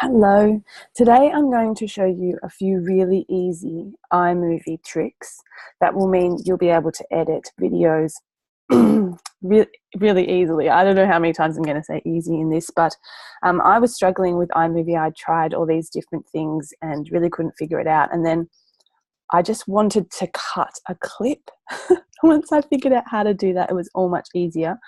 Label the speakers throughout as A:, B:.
A: Hello, today I'm going to show you a few really easy iMovie tricks that will mean you'll be able to edit videos really easily. I don't know how many times I'm going to say easy in this, but I was struggling with iMovie. I tried all these different things and really couldn't figure it out. And then I just wanted to cut a clip. Once I figured out how to do that, it was all much easier.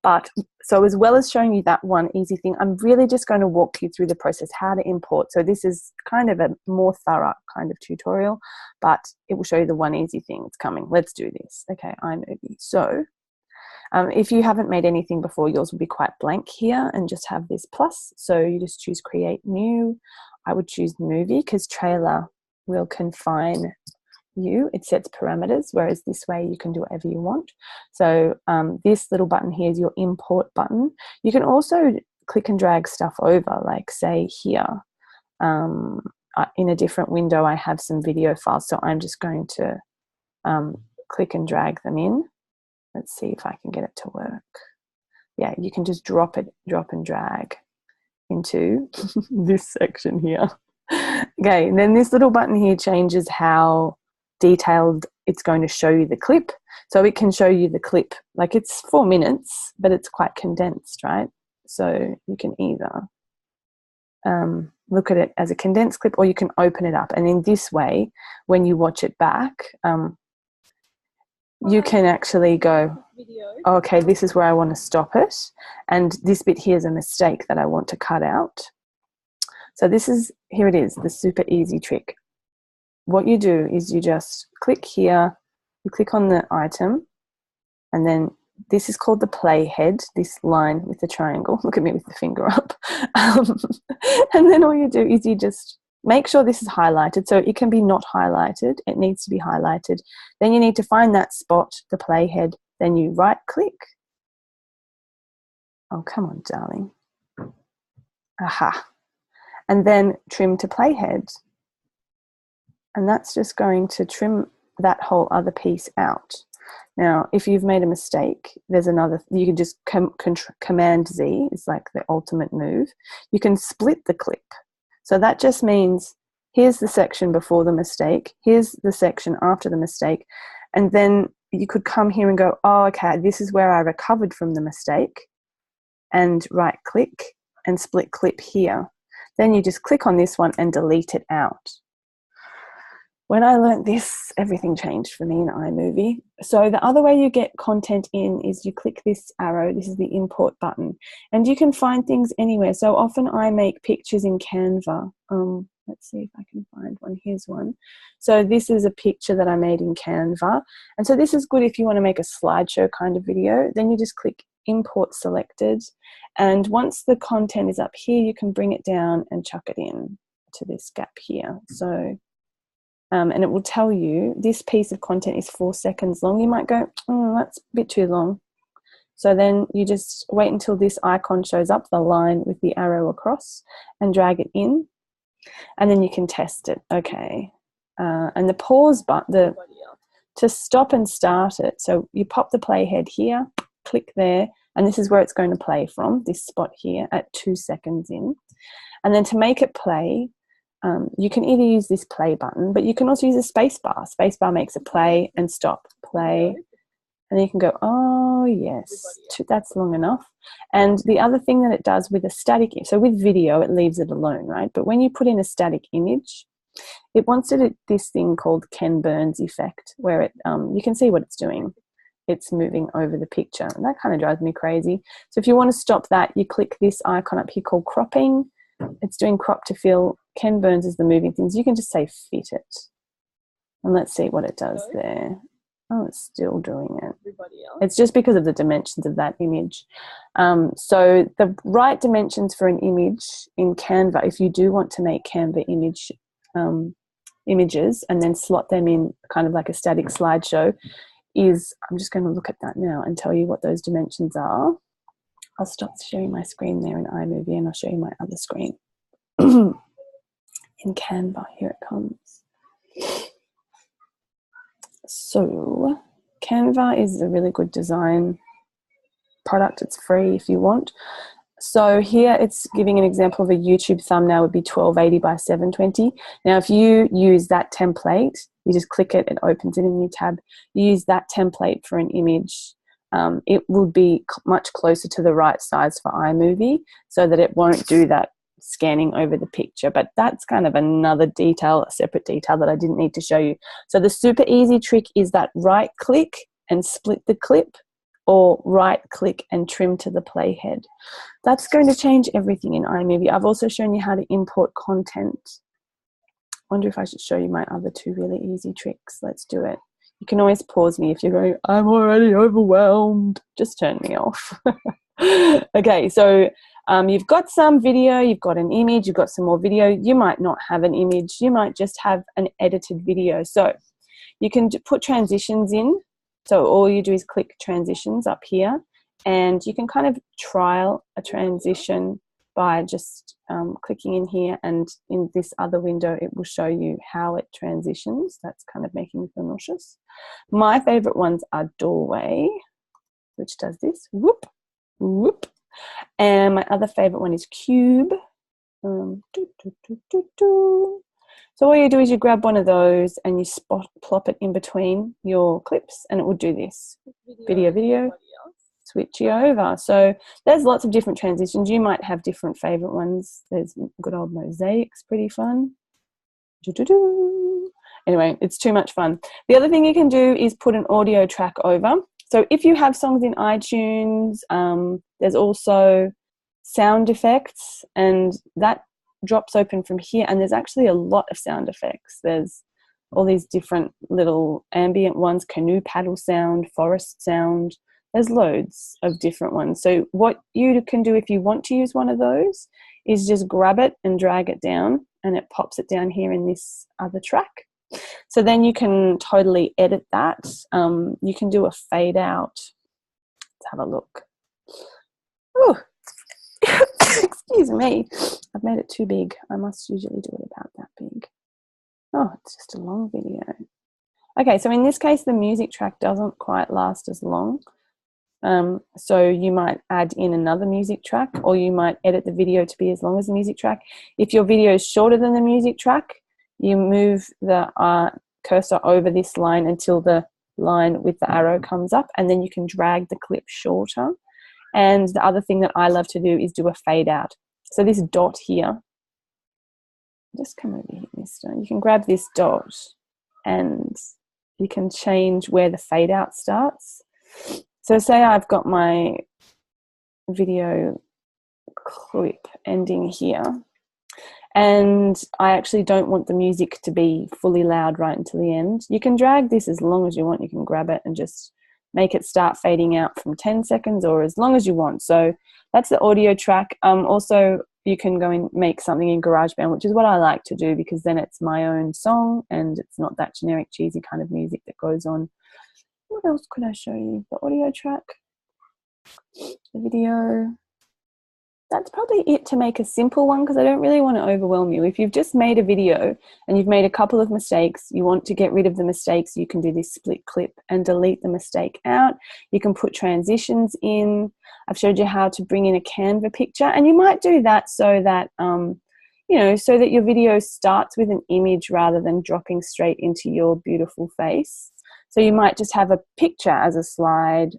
A: But so as well as showing you that one easy thing, I'm really just going to walk you through the process, how to import. So this is kind of a more thorough kind of tutorial, but it will show you the one easy thing that's coming. Let's do this. Okay, iMovie. So if you haven't made anything before, yours will be quite blank here and just have this plus. So you just choose create new. I would choose movie because trailer will confine you. It sets parameters, whereas this way you can do whatever you want. So this little button here is your import button. You can also click and drag stuff over, like say here in a different window I have some video files, so I'm just going to click and drag them in. Let's see if I can get it to work. Yeah, you can just drop and drag into this section here. Okay, and then this little button here changes how detailed it's going to show you the clip. So it can show you the clip, like it's 4 minutes, but it's quite condensed, right? So you can either look at it as a condensed clip, or you can open it up. And in this way, when you watch it back, you can actually go, okay, this is where I want to stop it. And this bit here is a mistake that I want to cut out. So this is, here it is, the super easy trick. What you do is you just click here, you click on the item, and then this is called the playhead, this line with the triangle. Look at me with the finger up. And then all you do is you just make sure this is highlighted. So it can be not highlighted. It needs to be highlighted. Then you need to find that spot, the playhead. Then you right click. Oh, come on, darling. Aha. And then trim to playhead. And that's just going to trim that whole other piece out. Now, if you've made a mistake, there's another, you can just Command Z, it's like the ultimate move. You can split the clip. So that just means here's the section before the mistake, here's the section after the mistake, and then you could come here and go, oh, okay, this is where I recovered from the mistake, and right click and split clip here. Then you just click on this one and delete it out. When I learned this, everything changed for me in iMovie. So the other way you get content in is you click this arrow. This is the import button. And you can find things anywhere. So often I make pictures in Canva. Let's see if I can find one. Here's one. So this is a picture that I made in Canva. And so this is good if you want to make a slideshow kind of video. Then you just click import selected. And once the content is up here, you can bring it down and chuck it in to this gap here. So and it will tell you this piece of content is 4 seconds long. You might go, oh, that's a bit too long. So then you just wait until this icon shows up, the line with the arrow across, and drag it in. And then you can test it. Okay. And the pause button, to stop and start it. So you pop the playhead here, click there, and this is where it's going to play from, this spot here at 2 seconds in. And then to make it play, you can either use this play button, but you can also use a space bar. Space bar makes it play and stop, play. And then you can go, oh, yes, that's long enough. And the other thing that it does with a static, so with video, it leaves it alone, right? But when you put in a static image, it wants to do this thing called Ken Burns effect, where it, you can see what it's doing. It's moving over the picture. And that kind of drives me crazy. So if you want to stop that, you click this icon up here called cropping. It's doing crop to fill. Ken Burns is the moving things. You can just say fit it. And let's see what it does there. Oh, it's still doing it. It's just because of the dimensions of that image. So the right dimensions for an image in Canva, if you do want to make Canva images and then slot them in kind of like a static slideshow, is, I'm just going to look at that now and tell you what those dimensions are. I'll stop sharing my screen there in iMovie and I'll show you my other screen. In Canva, here it comes. So Canva is a really good design product. It's free if you want. So here it's giving an example of a YouTube thumbnail would be 1280 by 720. Now, if you use that template, you just click it, it opens in a new tab. You use that template for an image. It will be much closer to the right size for iMovie so that it won't do that scanning over the picture. But that's kind of another detail, a separate detail that I didn't need to show you. So the super easy trick is that right click and split the clip, or right click and trim to the playhead. That's going to change everything in iMovie. I've also shown you how to import content. I wonder if I should show you my other two really easy tricks. Let's do it. You can always pause me if you're going, I'm already overwhelmed. Just turn me off. Okay, so you've got some video, you've got an image, you've got some more video. You might not have an image. You might just have an edited video. So you can put transitions in. So all you do is click transitions up here, and you can kind of trial a transition by just clicking in here, and in this other window it will show you how it transitions. That's kind of making me feel nauseous. My favorite ones are doorway, which does this, whoop, whoop. And my other favorite one is cube. So all you do is you grab one of those and you plop it in between your clips, and it will do this. Video, switch you over. So there's lots of different transitions. You might have different favorite ones. There's good old mosaics, pretty fun. Anyway, it's too much fun. The other thing you can do is put an audio track over. So if you have songs in iTunes, there's also sound effects, and that drops open from here, and there's actually a lot of sound effects. There's all these different little ambient ones, canoe paddle sound, forest sound. There's loads of different ones. So what you can do if you want to use one of those is just grab it and drag it down, and it pops it down here in this other track. So then you can totally edit that. You can do a fade out. Let's have a look. Ooh. Excuse me, I've made it too big. I must usually do it about that big. Oh, it's just a long video. Okay, so in this case, the music track doesn't quite last as long. So you might add in another music track, or you might edit the video to be as long as the music track. If your video is shorter than the music track, you move the cursor over this line until the line with the arrow comes up, and then you can drag the clip shorter. And the other thing that I love to do is do a fade out. So this dot here, just come over here, mister. You can grab this dot and you can change where the fade out starts. So say I've got my video clip ending here, and I actually don't want the music to be fully loud right until the end. You can drag this as long as you want. You can grab it and just make it start fading out from 10 seconds or as long as you want. So that's the audio track. Also, you can go and make something in GarageBand, which is what I like to do, because then it's my own song and it's not that generic, cheesy kind of music that goes on. What else could I show you? The audio track, the video. That's probably it to make a simple one, because I don't really want to overwhelm you. If you've just made a video and you've made a couple of mistakes, you want to get rid of the mistakes, you can do this split clip and delete the mistake out. You can put transitions in. I've showed you how to bring in a Canva picture, and you might do that so that, so that your video starts with an image rather than dropping straight into your beautiful face. So you might just have a picture as a slide,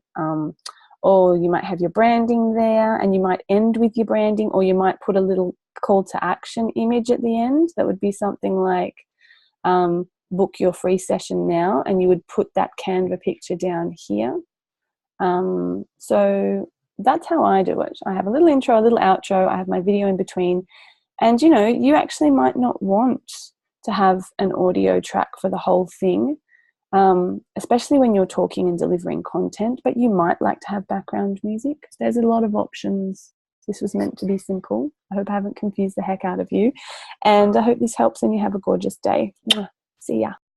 A: or you might have your branding there, and you might end with your branding, or you might put a little call to action image at the end. That would be something like book your free session now, and you would put that Canva picture down here. So that's how I do it. I have a little intro, a little outro, I have my video in between, and you actually might not want to have an audio track for the whole thing. Especially when you're talking and delivering content, but you might like to have background music. There's a lot of options. This was meant to be simple. I hope I haven't confused the heck out of you, and I hope this helps and you have a gorgeous day. See ya.